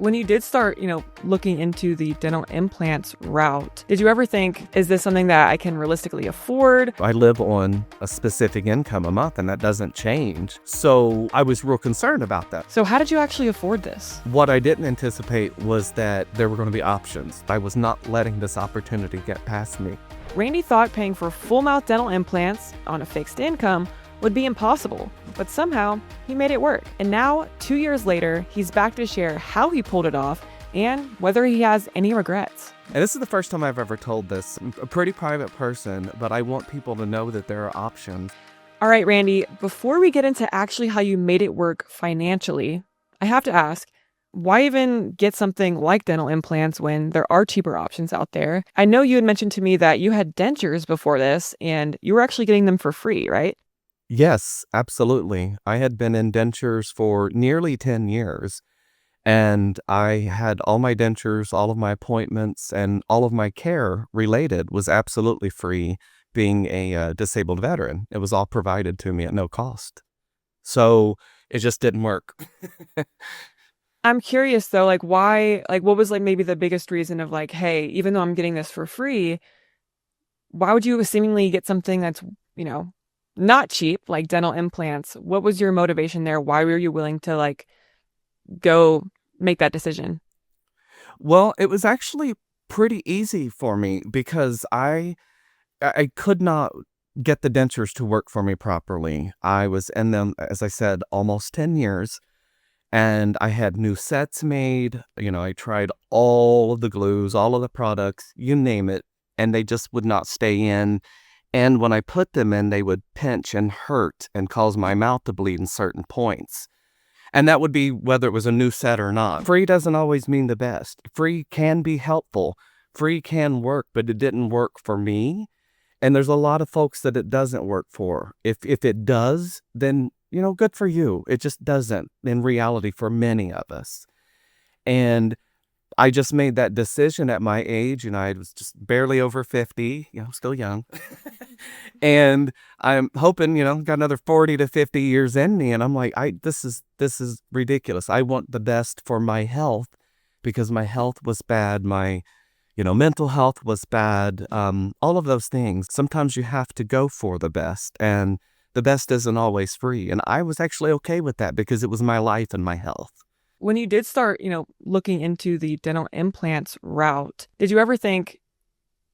When you did start, looking into the dental implants route, did you ever think, is this something that I can realistically afford? I live on a specific income a month, and that doesn't change. So I was real concerned about that. So how did you actually afford this? What I didn't anticipate was that there were going to be options. I was not letting this opportunity get past me. Randy thought paying for full mouth dental implants on a fixed income would be impossible, but somehow he made it work. And now, 2 years later, he's back to share how he pulled it off and whether he has any regrets. And this is the first time I've ever told this. I'm a pretty private person, but I want people to know that there are options. All right, Randy, before we get into actually how you made it work financially, I have to ask, why even get something like dental implants when there are cheaper options out there? I know you had mentioned to me that you had dentures before this, and you were actually getting them for free, right? Yes, absolutely. I had been in dentures for nearly 10 years, and I had all my dentures, all of my appointments, and all of my care related was absolutely free, being a disabled veteran. It was all provided to me at no cost. So it just didn't work. I'm curious though, why, what was maybe the biggest reason of hey, even though I'm getting this for free, why would you seemingly get something that's, not cheap, like dental implants? What was your motivation there? Why were you willing to go make that decision? Well, it was actually pretty easy for me because I could not get the dentures to work for me properly. I was in them, as I said, almost 10 years, and I had new sets made. I tried all of the glues, all of the products, you name it, and they just would not stay in. And when I put them in, they would pinch and hurt and cause my mouth to bleed in certain points. And that would be whether it was a new set or not. Free doesn't always mean the best. Free can be helpful. Free can work, but it didn't work for me. And there's a lot of folks that it doesn't work for. If it does, then, good for you. It just doesn't in reality for many of us. And I just made that decision at my age, and I was just barely over 50, still young. And I'm hoping, got another 40 to 50 years in me. And I'm like, this is ridiculous. I want the best for my health because my health was bad. My, mental health was bad. All of those things. Sometimes you have to go for the best, and the best isn't always free. And I was actually okay with that because it was my life and my health. When you did start, looking into the dental implants route, did you ever think,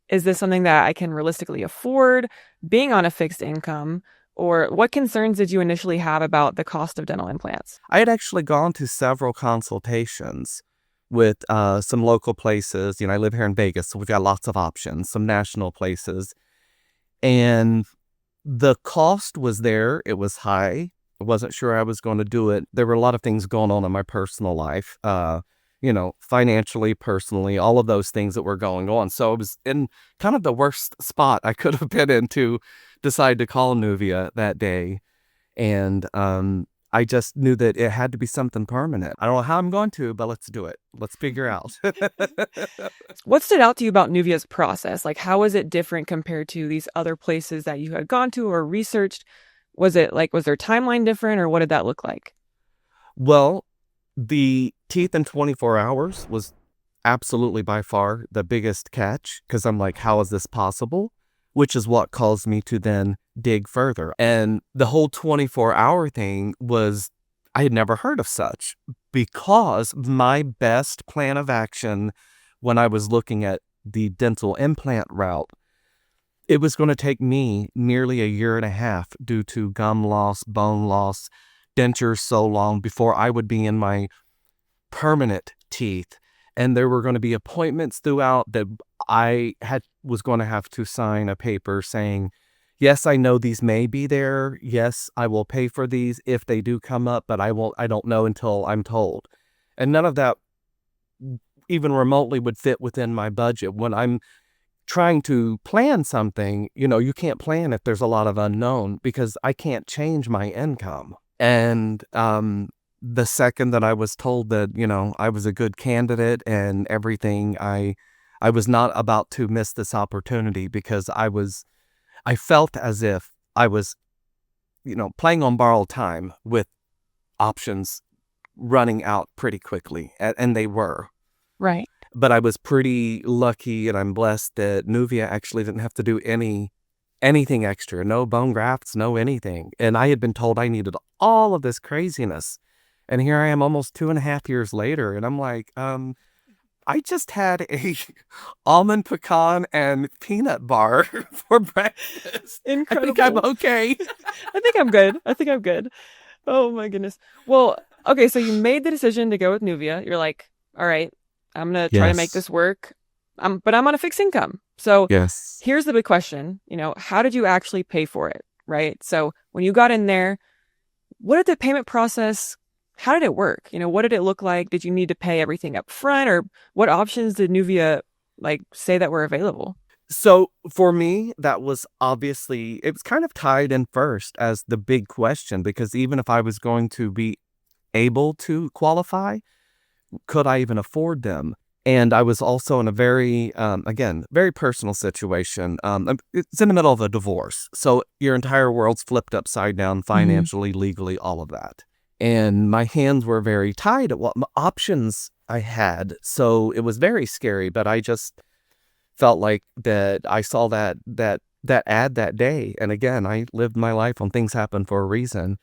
is this something that I can realistically afford being on a fixed income? Or what concerns did you initially have about the cost of dental implants? I had actually gone to several consultations with some local places. I live here in Vegas, so we've got lots of options, some national places. And the cost was there. It was high. I wasn't sure I was going to do it. There were a lot of things going on in my personal life, financially, personally, all of those things that were going on. So it was in kind of the worst spot I could have been in to decide to call Nuvia that day. And I just knew that it had to be something permanent. I don't know how I'm going to, but let's do it. Let's figure out. What stood out to you about Nuvia's process? How is it different compared to these other places that you had gone to or researched? Was their timeline different, or what did that look like? Well, the teeth in 24 hours was absolutely by far the biggest catch, because I'm like, how is this possible? Which is what caused me to then dig further. And the whole 24-hour thing was, I had never heard of such, because my best plan of action when I was looking at the dental implant route, it was going to take me nearly a year and a half due to gum loss, bone loss, dentures so long before I would be in my permanent teeth. And there were going to be appointments throughout that was going to have to sign a paper saying, yes, I know these may be there. Yes, I will pay for these if they do come up, but I don't know until I'm told. And none of that even remotely would fit within my budget. When I'm trying to plan something, you can't plan if there's a lot of unknown, because I can't change my income. And the second that I was told that, I was a good candidate and everything, I was not about to miss this opportunity, because I felt as if I was, playing on borrowed time with options running out pretty quickly, and they were. Right. But I was pretty lucky, and I'm blessed that Nuvia actually didn't have to do anything extra, no bone grafts, no anything. And I had been told I needed all of this craziness. And here I am almost 2.5 years later, and I'm like, I just had a almond pecan and peanut bar for breakfast. I think I'm Incredible. okay. I think I'm good. I think I'm good. Oh my goodness. Well, okay, so you made the decision to go with Nuvia. You're like, all right, I'm gonna try to make Yes. this work. But I'm on a fixed income. So Yes. here's the big question, how did you actually pay for it? Right. So when you got in there, what did the payment process, how did it work? What did it look like? Did you need to pay everything up front, or what options did Nuvia like say that were available? So for me, that was obviously, it was kind of tied in first as the big question, because even if I was going to be able to qualify, could I even afford them? And I was also in a very, again, very personal situation. It's in the middle of a divorce. So your entire world's flipped upside down Mm-hmm. financially, legally, all of that. And my hands were very tied at what options I had. So it was very scary, but I just felt like that I saw that ad that day. And again, I lived my life on things happen for a reason.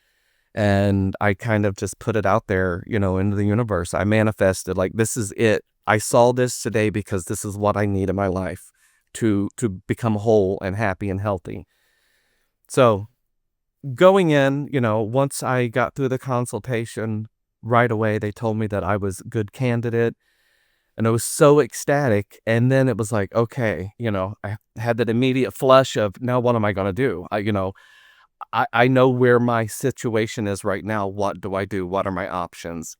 And I kind of just put it out there, into the universe. I manifested like, this is it. I saw this today because this is what I need in my life to become whole and happy and healthy. So going in, once I got through the consultation, right away, they told me that I was a good candidate. And I was so ecstatic. And then it was like, okay, I had that immediate flush of, now what am I going to do? I know where my situation is right now. What do I do? What are my options?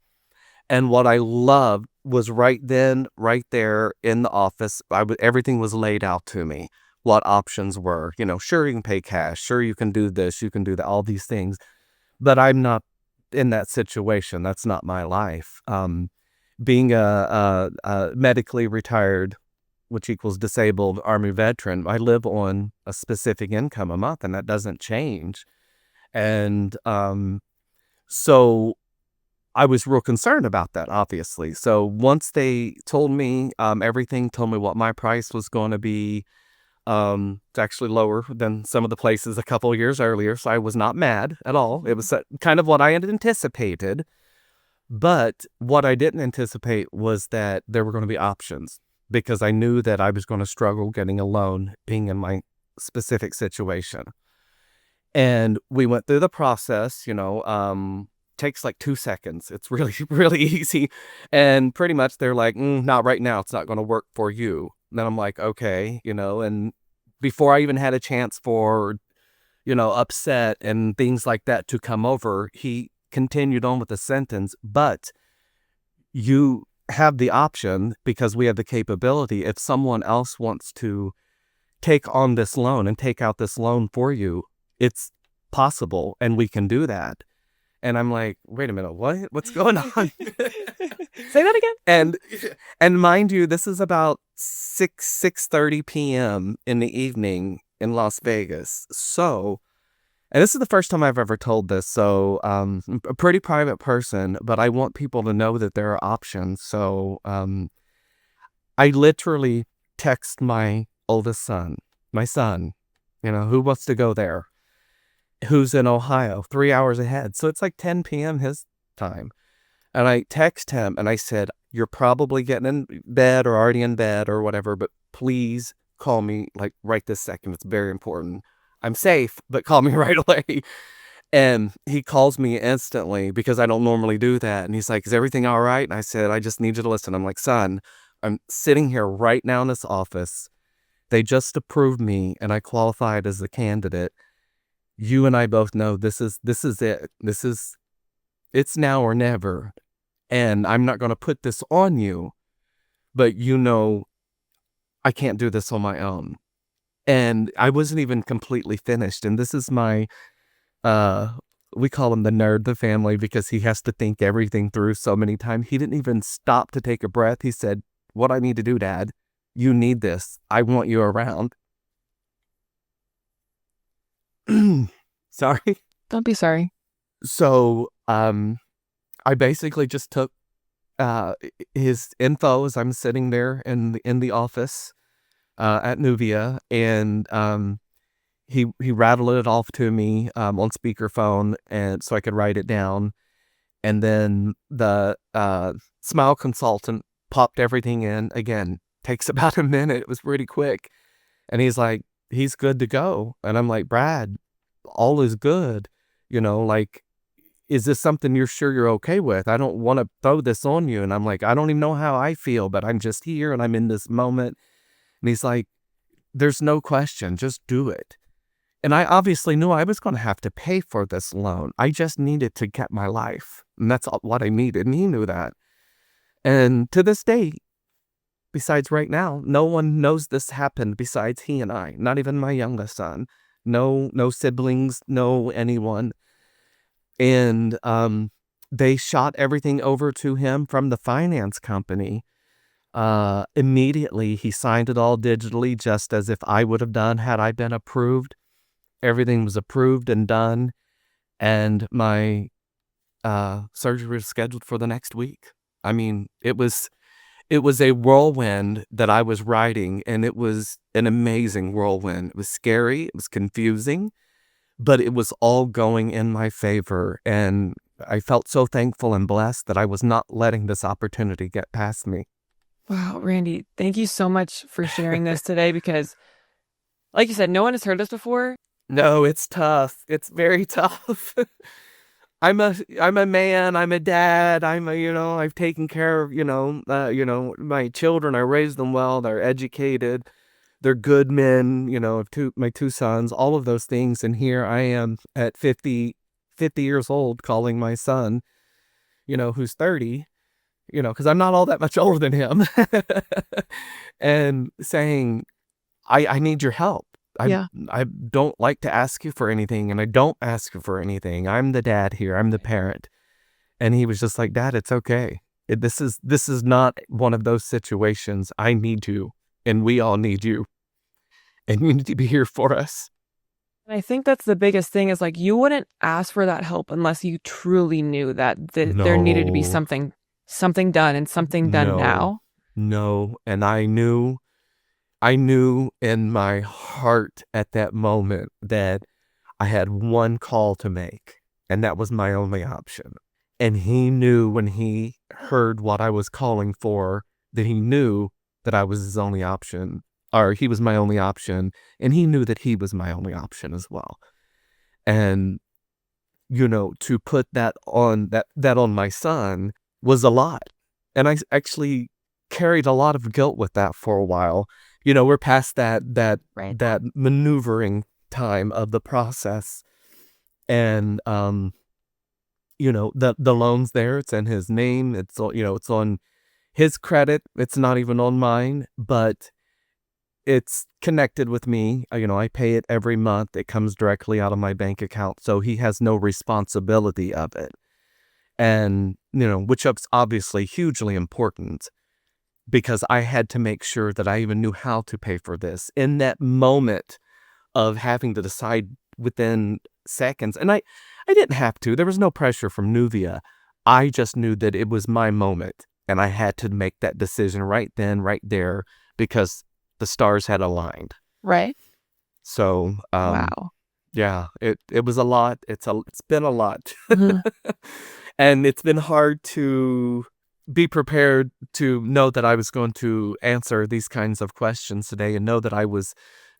And what I loved was right then, right there in the office, everything was laid out to me. What options were, sure, you can pay cash. Sure, you can do this. You can do that, all these things. But I'm not in that situation. That's not my life. Being a medically retired, which equals disabled Army veteran, I live on a specific income a month, and that doesn't change. And so I was real concerned about that, obviously. So once they told me everything, told me what my price was going to be, it's actually lower than some of the places a couple of years earlier. So I was not mad at all. It was kind of what I had anticipated. But what I didn't anticipate was that there were going to be options, because I knew that I was going to struggle getting a loan being in my specific situation. And we went through the process, takes like 2 seconds. It's really, really easy. And pretty much they're like, not right now. It's not going to work for you. And then I'm like, okay, and before I even had a chance for, upset and things like that to come over, he continued on with the sentence, but you have the option, because we have the capability, if someone else wants to take on this loan and take out this loan for you, it's possible, and we can do that. And I'm like, wait a minute, what? What's going on? Say that again. and and mind you, this is about 6:30 p.m. in the evening in Las Vegas. So, and this is the first time I've ever told this. So, I'm a pretty private person, but I want people to know that there are options. So, I literally text my oldest son, my son, who wants to go there, who's in Ohio, 3 hours ahead. So it's like 10 p.m. his time. And I text him and I said, you're probably getting in bed or already in bed or whatever, but please call me like right this second. It's very important. I'm safe, but call me right away. And he calls me instantly, because I don't normally do that. And he's like, is everything all right? And I said, I just need you to listen. I'm like, son, I'm sitting here right now in this office. They just approved me and I qualified as a candidate. You and I both know this is it. It's now or never. And I'm not going to put this on you, but I can't do this on my own. And I wasn't even completely finished. And this is my, we call him the nerd of the family, because he has to think everything through so many times. He didn't even stop to take a breath. He said, what I need to do, Dad, you need this. I want you around. Sorry. Don't be sorry. So, I basically just took uh, his info as I'm sitting there in the office at Nuvia, and he rattled it off to me on speakerphone, and so I could write it down. And then the smile consultant popped everything in. Again, takes about a minute. It was pretty quick. And he's like, he's good to go. And I'm like, Brad, all is good. Like, is this something you're sure you're okay with? I don't want to throw this on you. And I'm like, I don't even know how I feel, but I'm just here and I'm in this moment. And he's like, there's no question, just do it. And I obviously knew I was going to have to pay for this loan. I just needed to get my life. And that's what I needed. And he knew that. And to this day, besides right now, no one knows this happened besides he and I, not even my youngest son. No siblings, no anyone. And they shot everything over to him from the finance company. Immediately, he signed it all digitally, just as if I would have done had I been approved. Everything was approved and done, and my surgery was scheduled for the next week. I mean, it was a whirlwind that I was riding, and it was an amazing whirlwind. It was scary, it was confusing, but it was all going in my favor, and I felt so thankful and blessed that I was not letting this opportunity get past me. Wow, Randy, thank you so much for sharing this today because, like you said, no one has heard this before. No, it's tough. It's very tough. I'm a man, I'm a dad, I've taken care of, my children. I raised them well, they're educated, they're good men, my two sons, all of those things. And here I am at 50 years old calling my son, who's 30, because I'm not all that much older than him, and saying, I need your help. Yeah. I don't like to ask you for anything, and I don't ask you for anything. I'm the dad here. I'm the parent. And he was just like, Dad, it's okay. This is not one of those situations. I need you, and we all need you, and you need to be here for us. And I think that's the biggest thing is like you wouldn't ask for that help unless you truly knew that there needed to be No, something done and something done no, now. no. And I knew in my heart at that moment that I had one call to make, and that was my only option. And he knew when he heard what I was calling for, that he knew that I was his only option, or he was my only option, and he knew that he was my only option as well. And, to put that on my son was a lot. And I actually carried a lot of guilt with that for a while. We're past Right. that maneuvering time of the process. And the loan's there, it's in his name, it's it's on his credit, it's not even on mine, but it's connected with me. I pay it every month. It comes directly out of my bank account, so he has no responsibility of it. And which is obviously hugely important, because I had to make sure that I even knew how to pay for this in that moment of having to decide within seconds. And I didn't have to. There was no pressure from Nuvia. I just knew that it was my moment, and I had to make that decision right then, right there, because the stars had aligned. Right. So, Wow. yeah, it was a lot. It's been a lot. Mhm. And it's been hard to be prepared to know that I was going to answer these kinds of questions today, and know that I was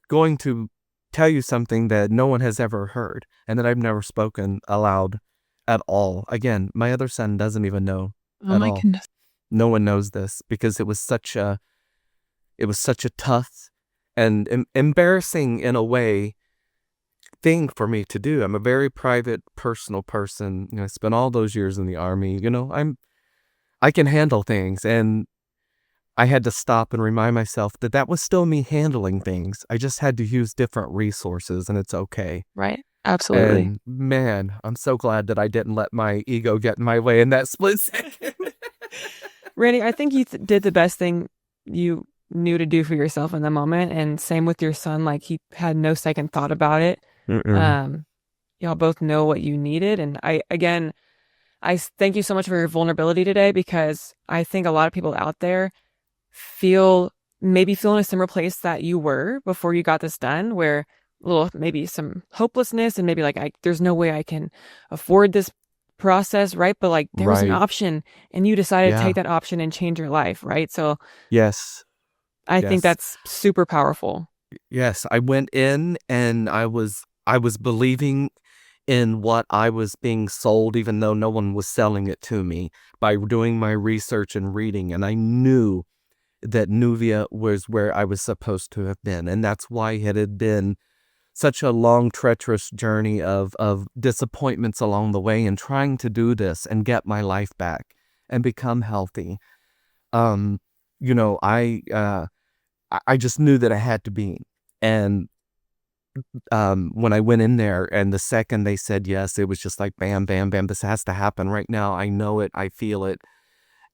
going to tell you something that no one has ever heard, and that I've never spoken aloud at all. Again, my other son doesn't even know Oh at my all. goodness. No one knows this, because it was such a tough and embarrassing in a way thing for me to do. I'm a very private, personal person. I spent all those years in the Army. I can handle things, and I had to stop and remind myself that that was still me handling things. I just had to use different resources, and it's okay. Right. Absolutely. And man, I'm so glad that I didn't let my ego get in my way in that split second. Randy, I think you did the best thing you knew to do for yourself in the moment. And same with your son. Like he had no second thought about it. Mm-mm. Um, y'all both know what you needed. And thank you so much for your vulnerability today, because I think a lot of people out there feel maybe feel in a similar place that you were before you got this done, where a little maybe some hopelessness and maybe like there's no way I can afford this process, right? But like there was an Right. option and you decided to Yeah. take that option and change your life, right? So Yes. I think Yes. that's super powerful. Yes. I went in and I was believing in what I was being sold, even though no one was selling it to me, by doing my research and reading. And I knew that Nuvia was where I was supposed to have been. And that's why it had been such a long, treacherous journey of disappointments along the way and trying to do this and get my life back and become healthy. Um, you know, I just knew that I had to be. And when I went in there and the second they said yes, it was just like bam, bam, bam. This has to happen right now. I know it. I feel it.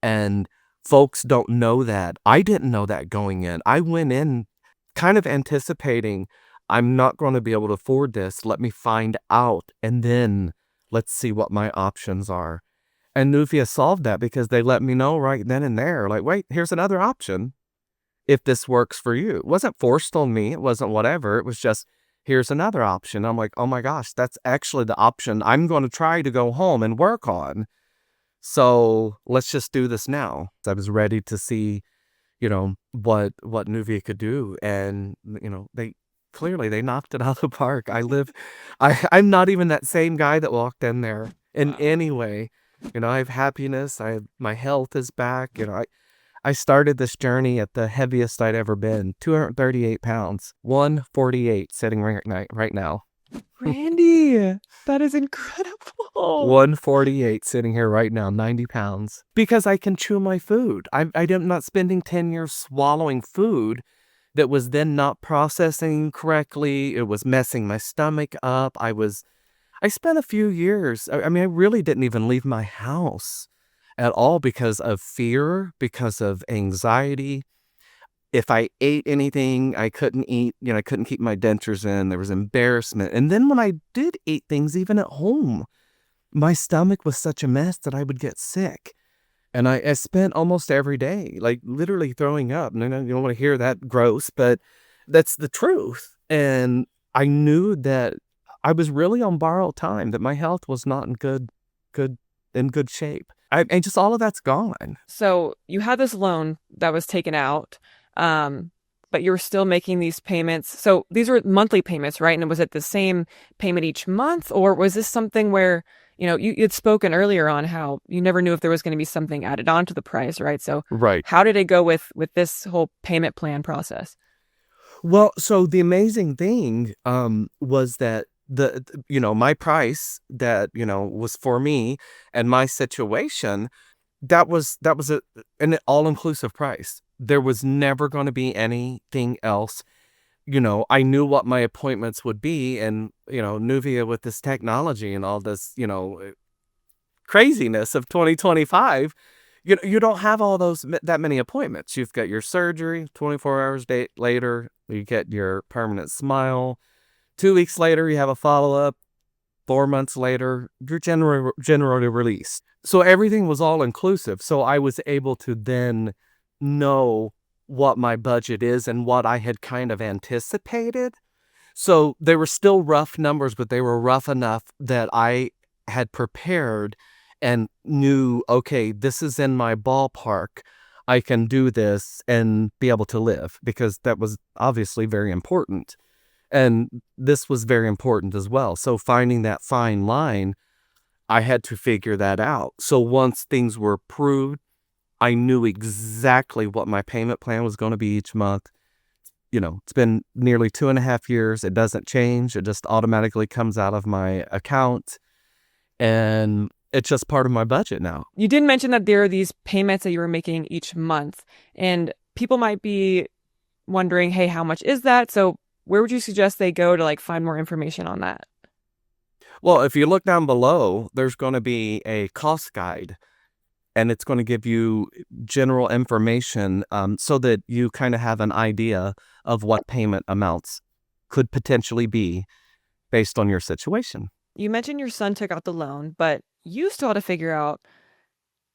And folks don't know that. I didn't know that going in. I went in kind of anticipating I'm not going to be able to afford this. Let me find out and then let's see what my options are. And Nuvia solved that because they let me know right then and there, like, wait, here's another option if this works for you. It wasn't forced on me. It wasn't whatever. It was just, here's another option. I'm like, oh my gosh, that's actually the option I'm going to try to go home and work on. So let's just do this now. I was ready to see, what Nuvia could do. And, they clearly they knocked it out of the park. I'm not even that same guy that walked in there in Wow. any way. I have happiness. My health is back. I started this journey at the heaviest I'd ever been, 238 pounds, 148 sitting right now. Randy, that is incredible. 148 sitting here right now, 90 pounds. Because I can chew my food. I'm not spending 10 years swallowing food that was then not processing correctly. It was messing my stomach up. I spent a few years, I mean, I really didn't even leave my house at all because of fear, because of anxiety. If I ate anything, I couldn't eat, I couldn't keep my dentures in. There was embarrassment. And then when I did eat things, even at home, my stomach was such a mess that I would get sick. And I spent almost every day, like literally throwing up. And I know you don't want to hear that gross, but that's the truth. And I knew that I was really on borrowed time, that my health was not good, in good shape. And just all of that's gone. So you had this loan that was taken out, um, but you were still making these payments. So these were monthly payments, right? And was it the same payment each month, or was this something where, you had spoken earlier on how you never knew if there was going to be something added on to the price, right? So Right. how did it go with this whole payment plan process? Well, so the amazing thing was that my price that was for me and my situation, that was an all-inclusive price. There was never going to be anything else. I knew what my appointments would be, and Nuvia with this technology and all this craziness of 2025, you don't have all that many appointments. You've got your surgery 24 hours later, you get your permanent smile. 2 weeks later, you have a follow-up. 4 months later, you're generally released. So everything was all inclusive. So I was able to then know what my budget is and what I had kind of anticipated. So they were still rough numbers, but they were rough enough that I had prepared and knew, okay, this is in my ballpark. I can do this and be able to live, because that was obviously very important. And this was very important as well. So finding that fine line, I had to figure that out. So once things were approved, I knew exactly what my payment plan was going to be each month. It's been nearly 2.5 years. It doesn't change. It just automatically comes out of my account. And it's just part of my budget now. You did mention that there are these payments that you were making each month, and people might be wondering, hey, how much is that? So where would you suggest they go to like find more information on that? Well, if you look down below, there's going to be a cost guide, and it's going to give you general information so that you kind of have an idea of what payment amounts could potentially be based on your situation. you mentioned your son took out the loan, but you still had to figure out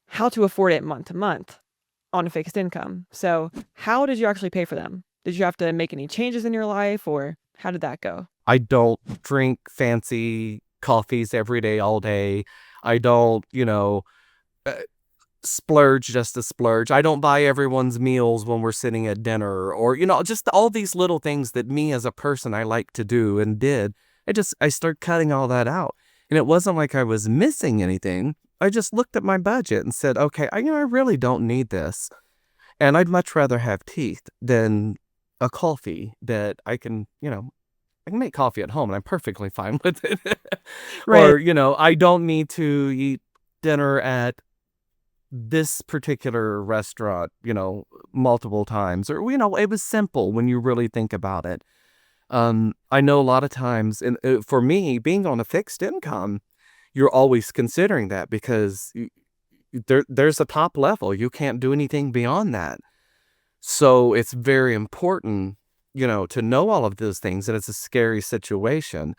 how to afford it month to month on a fixed income. So, how did you actually pay for them? Did you have to make any changes in your life, or how did that go? I don't drink fancy coffees every day, all day. I don't, uh, splurge just to splurge. I don't buy everyone's meals when we're sitting at dinner or, just all these little things that me as a person I like to do and did. I started cutting all that out. And it wasn't like I was missing anything. I just looked at my budget and said, okay, I really don't need this. And I'd much rather have teeth than a coffee that I can make coffee at home and I'm perfectly fine with it. Right. Or, I don't need to eat dinner at this particular restaurant, multiple times. Or, it was simple when you really think about it. I know a lot of times, and for me, being on a fixed income, you're always considering that because there's a top level. You can't do anything beyond that. So it's very important, to know all of those things. And it's a scary situation,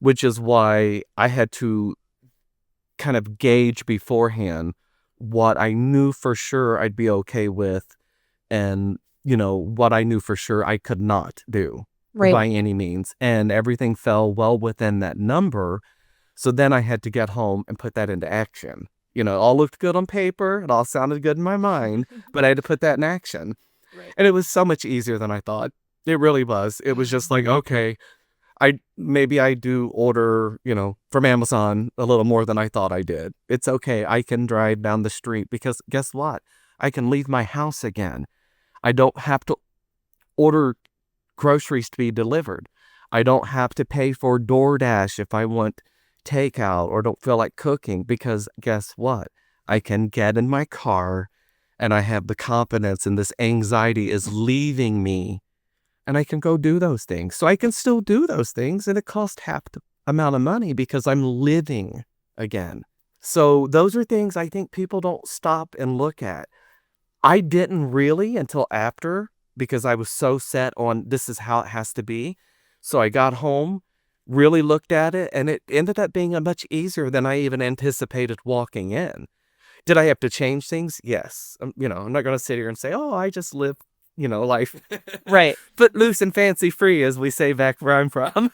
which is why I had to kind of gauge beforehand what I knew for sure I'd be okay with and, what I knew for sure I could not do Right. by any means. And everything fell well within that number. So then I had to get home and put that into action. It all looked good on paper. It all sounded good in my mind, but I had to put that in action. Right. And it was so much easier than I thought. It really was. It was just like, okay, I do order, from Amazon a little more than I thought I did. It's okay. I can drive down the street because guess what? I can leave my house again. I don't have to order groceries to be delivered. I don't have to pay for DoorDash if I want takeout or don't feel like cooking because guess what? I can get in my car and I have the confidence and this anxiety is leaving me and I can go do those things. So I can still do those things and it costs half the amount of money because I'm living again. So those are things I think people don't stop and look at. I didn't really until after because I was so set on this is how it has to be. So I got home, really looked at it, and it ended up being a much easier than I even anticipated walking in. Did I have to change things? Yes. I'm not going to sit here and say, oh, I just live, life Right. footloose and fancy free, as we say back where I'm from.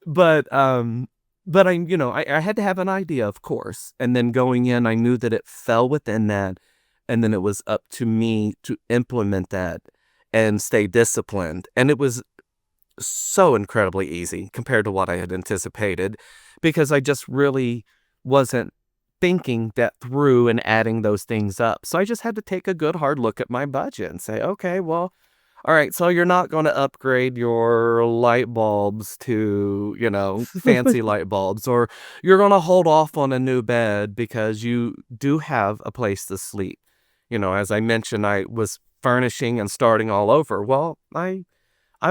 But I had to have an idea, of course. And then going in, I knew that it fell within that. And then it was up to me to implement that and stay disciplined. And it was so incredibly easy compared to what I had anticipated because I just really wasn't thinking that through and adding those things up. So I just had to take a good hard look at my budget and say, okay, well, all right, so you're not going to upgrade your light bulbs to, fancy light bulbs, or you're going to hold off on a new bed because you do have a place to sleep. As I mentioned, I was furnishing and starting all over. Well, I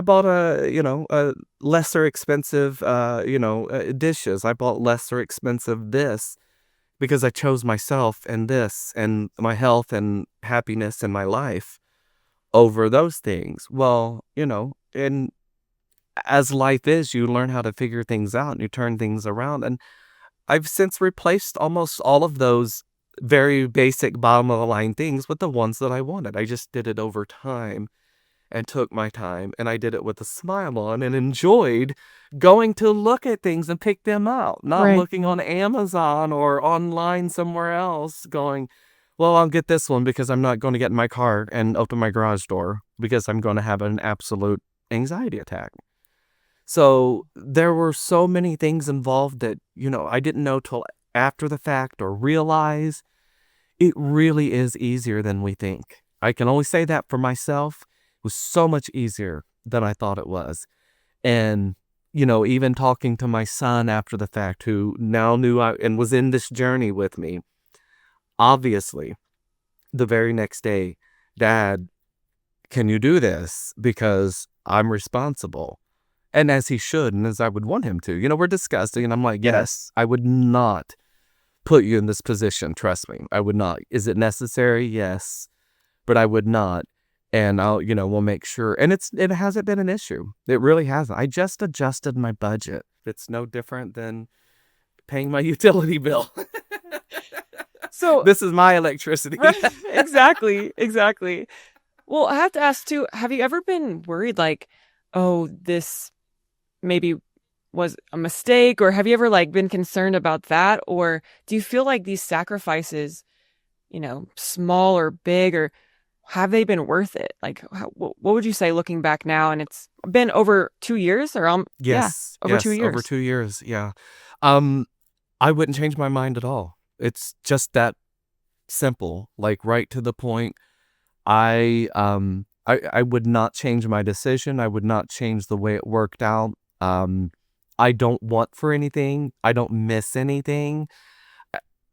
bought a lesser expensive, dishes. I bought lesser expensive this because I chose myself and this and my health and happiness in my life over those things. Well, and as life is, you learn how to figure things out and you turn things around. And I've since replaced almost all of those very basic bottom of the line things with the ones that I wanted. I just did it over time and took my time and I did it with a smile on and enjoyed going to look at things and pick them out, not Right. looking on Amazon or online somewhere else going, well, I'll get this one because I'm not going to get in my car and open my garage door because I'm going to have an absolute anxiety attack. So there were so many things involved that, I didn't know till after the fact or realize it really is easier than we think. I can only say that for myself. It was so much easier than I thought it was. And, even talking to my son after the fact, who now knew and was in this journey with me, obviously, the very next day, Dad, can you do this? Because I'm responsible. And as he should, and as I would want him to. We're discussing, and I'm like, yes, I would not put you in this position. Trust me, I would not. Is it necessary? Yes, but I would not. and we'll make sure. And it hasn't been an issue. It really hasn't. I just adjusted my budget. It's no different than paying my utility bill. So, This is my electricity. right, exactly, exactly. Well, I have to ask too, have you ever been worried like, oh, this maybe was a mistake, or have you ever like been concerned about that? Or do you feel like these sacrifices, small or big, or have they been worth it? Like, what would you say looking back now? And it's been over 2 years, or yeah, Yes, over two yes, over years. 2 years. Yeah. Um, I wouldn't change my mind at all. It's just that simple, like right to the point. I would not change my decision. I would not change the way it worked out. I don't want for anything. I don't miss anything.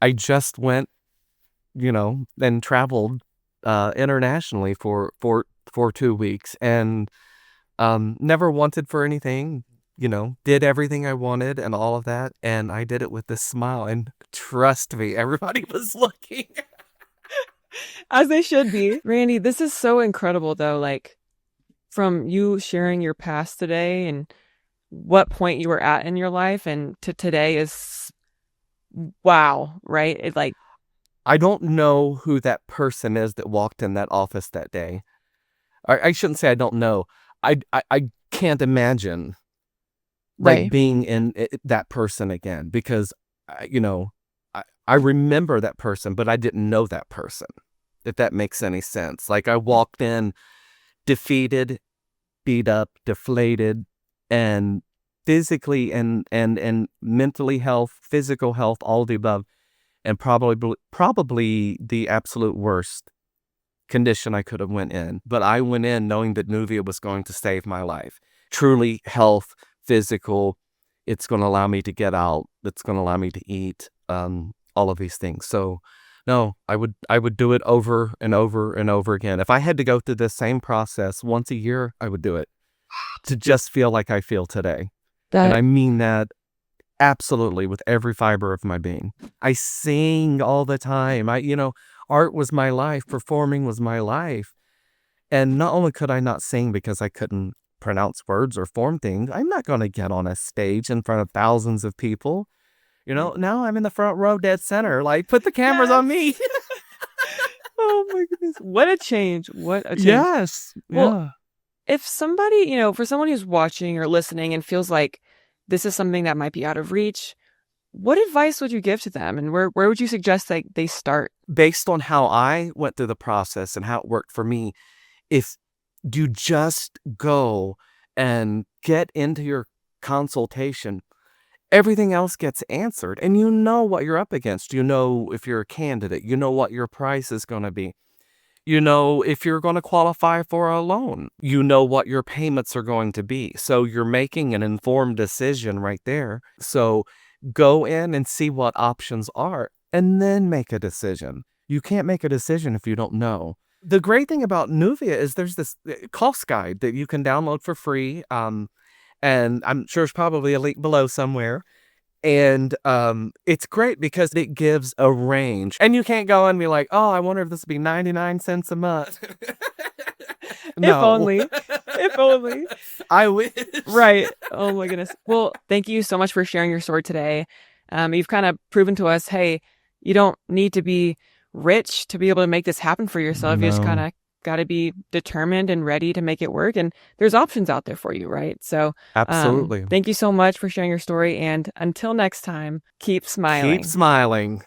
I just went, and traveled internationally for 2 weeks, and never wanted for anything. Did everything I wanted and all of that, and I did it with a smile. And trust me, everybody was looking. As they should be. Randy, this is so incredible though, like from you sharing your past today and what point you were at in your life and to today is wow, right? It like I don't know who that person is that walked in that office that day. I shouldn't say I don't know. I can't imagine like right. being in that person again, because I remember that person, but I didn't know that person. If that makes any sense. Like I walked in defeated, beat up, deflated, and physically and mentally health, physical health, all the above, and probably the absolute worst condition I could have went in. But I went in knowing that Nuvia was going to save my life. Truly health, physical. It's going to allow me to get out. It's going to allow me to eat. All of these things. So no, I would do it over and over and over again. If I had to go through the same process once a year, I would do it to just feel like I feel today. And That I mean that absolutely with every fiber of my being. I sing all the time. Art was my life, performing was my life. And not only could I not sing because I couldn't pronounce words or form things, I'm not going to get on a stage in front of thousands of people. Now I'm in the front row, dead center. Like, put the cameras on yes. me. Oh my goodness. What a change. What a change. Yes. Well, Yeah. if somebody, for someone who's watching or listening and feels like this is something that might be out of reach, what advice would you give to them and where would you suggest like they start? Based on how I went through the process and how it worked for me, if you just go and get into your consultation, everything else gets answered, and you know what you're up against. You know if you're a candidate, you know what your price is going to be. You know if you're going to qualify for a loan. You know what your payments are going to be. So you're making an informed decision right there. So go in and see what options are and then make a decision. You can't make a decision if you don't know. The great thing about Nuvia is there's this cost guide that you can download for free. And I'm sure there's probably a link below somewhere. And it's great because it gives a range. And you can't go and be like, oh, I wonder if this would be 99 cents a month. If No. only. If only. I wish. Right. Oh my goodness. Well, thank you so much for sharing your story today. You've kind of proven to us, hey, you don't need to be rich to be able to make this happen for yourself. You just kind No. of got to be determined and ready to make it work. And there's options out there for you, right? So, Absolutely. thank you so much for sharing your story. And until next time, keep Keep smiling. smiling.